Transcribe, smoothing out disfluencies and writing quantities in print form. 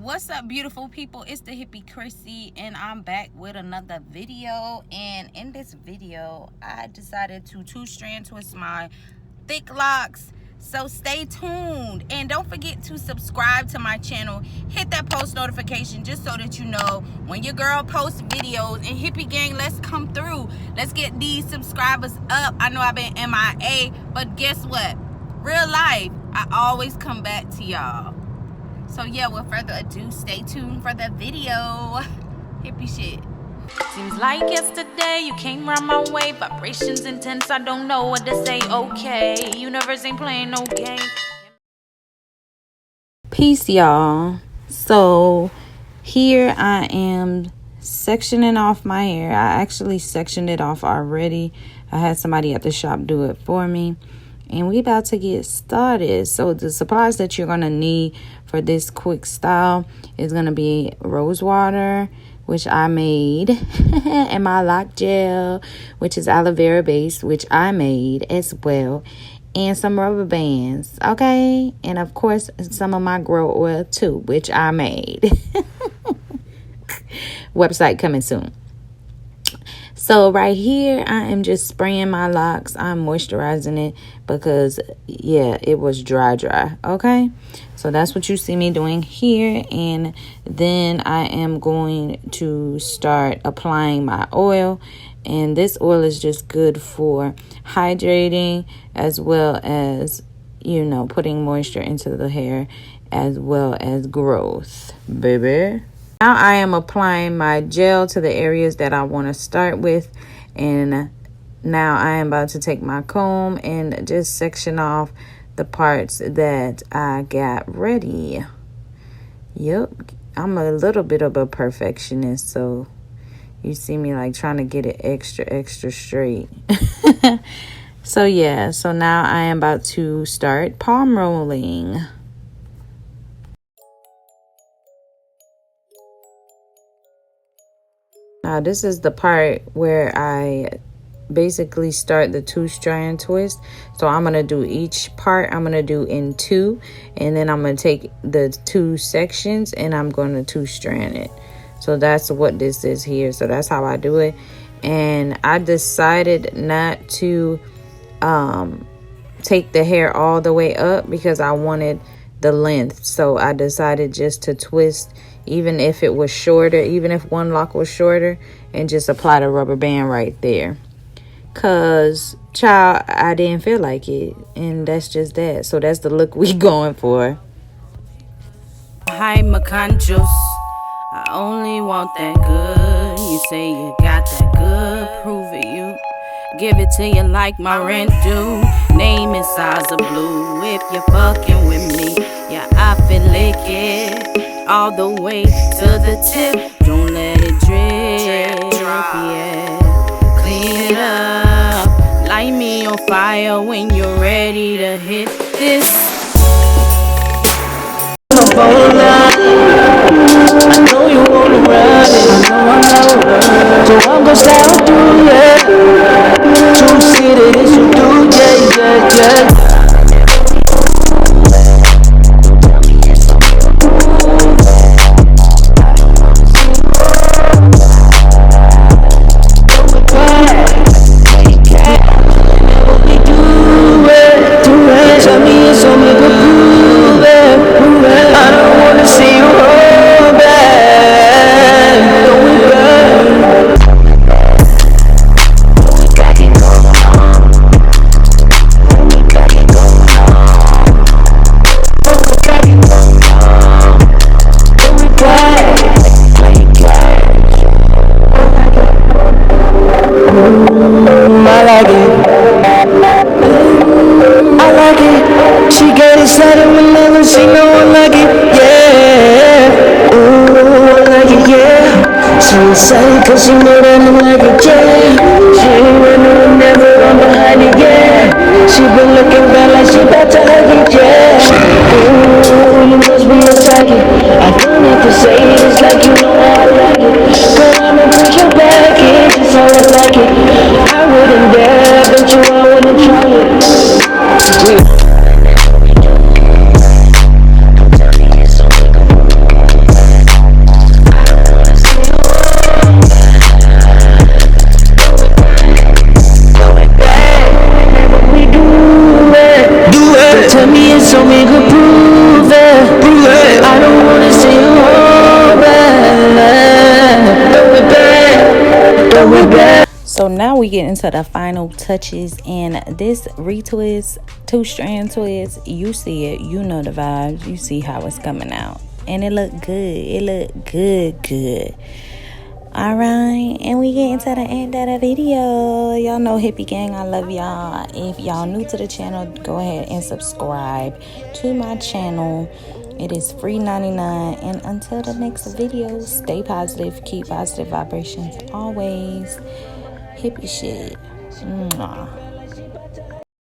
What's up, beautiful people? It's the hippie Krissy, and I'm back with another video. And in this video, I decided to two-strand twist my thick locks. So stay tuned, and don't forget to subscribe to my channel. Hit that post notification just so that you know when your girl posts videos. And hippie gang, let's come through. Let's get these subscribers up. I know I've been MIA, but guess what? Real life, I always come back to y'all. So yeah, without further ado, stay tuned for the video. Hippie shit. Seems like yesterday you came round my way. Vibrations intense, I don't know what to say. Okay, universe ain't playing no game. Peace, y'all. So here I am sectioning off my hair. I actually sectioned it off already. I had somebody at the shop do it for me. And we about to get started. So the supplies that you're going to need for this quick style is going to be rose water, which I made, and my Loc gel, which is aloe vera based, which I made as well, and some rubber bands, okay? And of course, some of my grow oil too, which I made. Website coming soon. So right here, I am just spraying my locks. I'm moisturizing it because, yeah, it was dry, okay? So that's what you see me doing here. And then I am going to start applying my oil. And this oil is just good for hydrating as well as, you know, putting moisture into the hair as well as growth, baby. Now I am applying my gel to the areas that I want to start with. And now I am about to take my comb and just section off the parts that I got ready. Yep, I'm a little bit of a perfectionist, so you see me like trying to get it extra straight. So yeah, so now I am about to start palm rolling. Now this is the part where I basically start the two-strand twist. So I'm going to do each part, I'm going to do in two, and then I'm going to take the two sections and I'm going to two-strand it. So that's what this is here. So that's how I do it. And I decided not to take the hair all the way up because I wanted the length. So I decided just to twist, even if it was shorter, even if one lock was shorter, and just apply the rubber band right there. Cause child, I didn't feel like it, and that's just that. So that's the look we going for. Hide my conscious, I only want that good. You say you got that good, prove it. You give it to you like my rent due. Name is size of blue. If you're fucking with me, yeah, I feel lick it all the way to the tip. Don't let it drip, yeah. Clean it up, light me on fire when you're ready to hit this. I know you wanna ride it, I know I'm so I'm gonna slide through, yeah. True city, this you do, yeah. Cause you know that I'm like a jet. She ain't running, never run behind it, yeah. She been looking bad like she about to hug it, yeah. Ooh, you must be a target. I don't have to say it, it's like you know how I like it. Girl, I'ma put your back in, just how I like it. I wouldn't dare, bet you I wouldn't try it. now we get into the final touches, and this retwist, 2-strand twist, you see it, you know the vibes, you see how it's coming out, and it look good. It look good. All right, and we get into the end of the video. Y'all know Hippie Gang, I love y'all. If y'all new to the channel, go ahead and subscribe to my channel. It is free 99. And until the next video, stay positive, keep positive vibrations always. Hippie shit. Mwah.